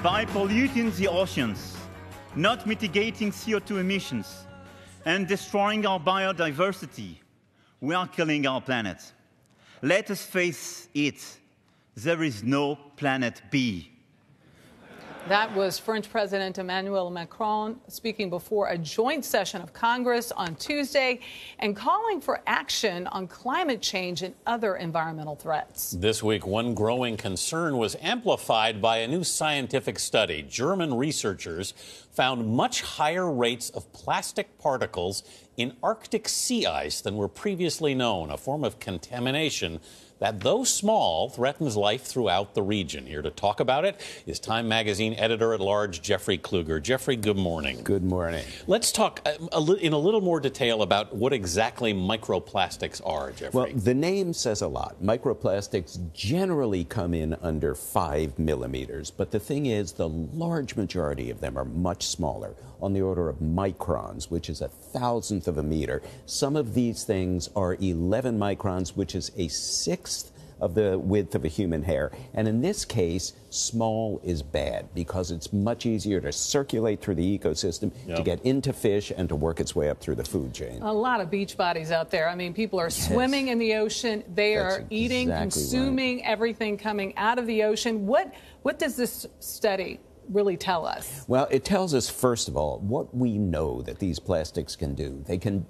by polluting the oceans, not mitigating CO2 emissions, and destroying our biodiversity, we are killing our planet. Let us face it, there is no planet B. That was French President Emmanuel Macron speaking before a joint session of Congress on Tuesday and calling for action on climate change and other environmental threats. This week, one growing concern was amplified by a new scientific study. German researchers found much higher rates of plastic particles in Arctic sea ice than were previously known, a form of contamination that, though small, threatens life throughout the region. Here to talk about it is Time Magazine editor-at-large Jeffrey Kluger. Jeffrey, good morning. Good morning. Let's talk in a little more detail about what exactly microplastics are, Jeffrey. Well, the name says a lot. Microplastics generally come in under 5 millimeters, but the thing is, the large majority of them are much smaller, on the order of microns, which is 1,000th of a meter. Some of these things are 11 microns, which is a 1/6 of the width of a human hair. And in this case, small is bad because it's much easier to circulate through the ecosystem, to get into fish, and to work its way up through the food chain. A lot of beach bodies out there. I mean, people are swimming in the ocean. They are eating, consuming everything coming out of the ocean. What does this study really tell us? Well, it tells us, first of all, what we know that these plastics can do. They can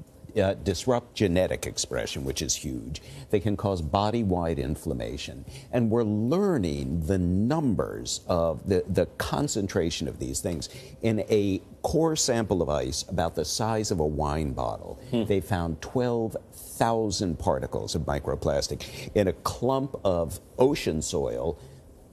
disrupt genetic expression, which is huge. They can cause body-wide inflammation. And we're learning the numbers of the concentration of these things. In a core sample of ice, about the size of a wine bottle, they found 12,000 particles of microplastic. In a clump of ocean soil,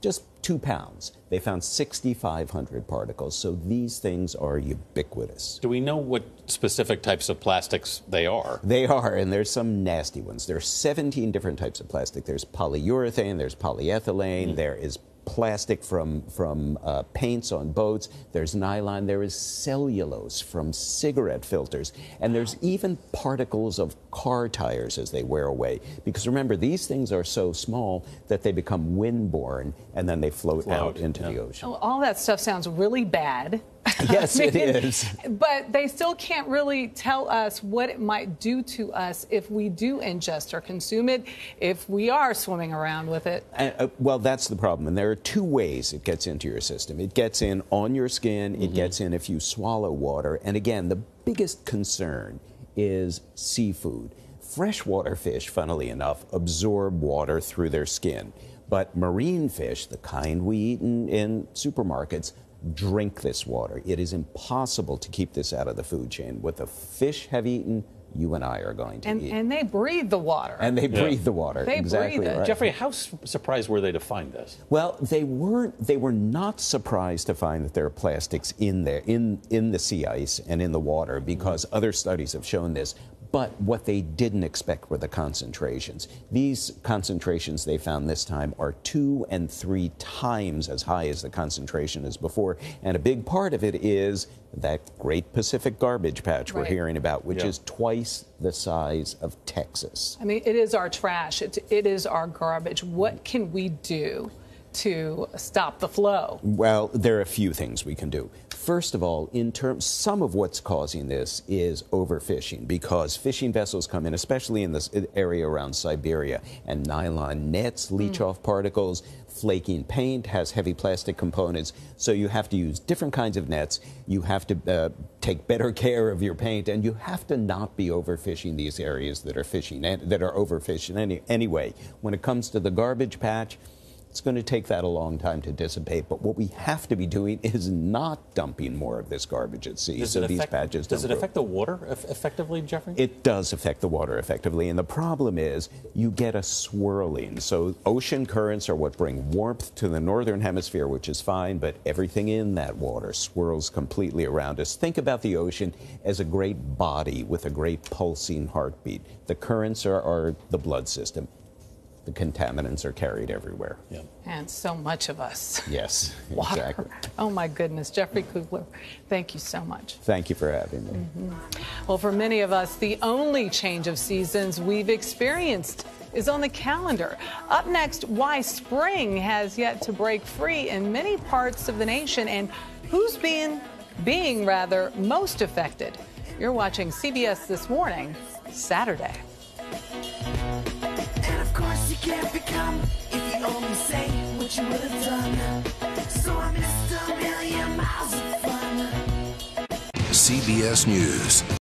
just 2 pounds, they found 6,500 particles. So these things are ubiquitous. Do we know what specific types of plastics they are? They are, and there's some nasty ones. There are 17 different types of plastic. There's polyurethane, there's polyethylene, there is plastic from paints on boats, there's nylon, there is cellulose from cigarette filters, and there's even particles of car tires as they wear away. Because remember, these things are so small that they become windborne, and then they float out into the ocean. Oh, all that stuff sounds really bad. Yes, it is. But they still can't really tell us what it might do to us if we do ingest or consume it, if we are swimming around with it. Well, that's the problem. And there are 2 ways it gets into your system. It gets in on your skin. It gets in if you swallow water. And again, the biggest concern is seafood. Freshwater fish, funnily enough, absorb water through their skin. But marine fish, the kind we eat in supermarkets, drink this water. It is impossible to keep this out of the food chain. What the fish have eaten, you and I are going to eat. And they breathe the water. And they breathe the water. They exactly breathe it. right. Jeffrey, how surprised were they to find this? Well, they were not surprised to find that there are plastics in there, in the sea ice and in the water, because other studies have shown this. But what they didn't expect were the concentrations. These concentrations they found this time are 2 and 3 times as high as the concentration as before. And a big part of it is that great Pacific garbage patch we're hearing about, which is twice the size of Texas. I mean, it is our trash. It is our garbage. What can we do to stop the flow? Well, there are a few things we can do. First of all, some of what's causing this is overfishing, because fishing vessels come in, especially in this area around Siberia, and nylon nets leach off particles. Flaking paint has heavy plastic components, so you have to use different kinds of nets. You have to take better care of your paint, and you have to not be overfishing these areas that are overfishing anyway. When it comes to the garbage patch, it's going to take that a long time to dissipate, but what we have to be doing is not dumping more of this garbage at sea. Does it affect the water effectively, Jeffrey? It does affect the water effectively, and the problem is you get a swirling. So ocean currents are what bring warmth to the northern hemisphere, which is fine, but everything in that water swirls completely around us. Think about the ocean as a great body with a great pulsing heartbeat. The currents are the blood system. the contaminants are carried everywhere. Yeah. And so much of us. Yes, Water. exactly. Oh, my goodness. Jeffrey Kugler, thank you so much. Thank you for having me. Well, for many of us, the only change of seasons we've experienced is on the calendar. Up next, why spring has yet to break free in many parts of the nation and who's being most affected. You're watching CBS This Morning, Saturday. And of course you can't become if you only say what you would have done. So I missed a million miles of fun. CBS News.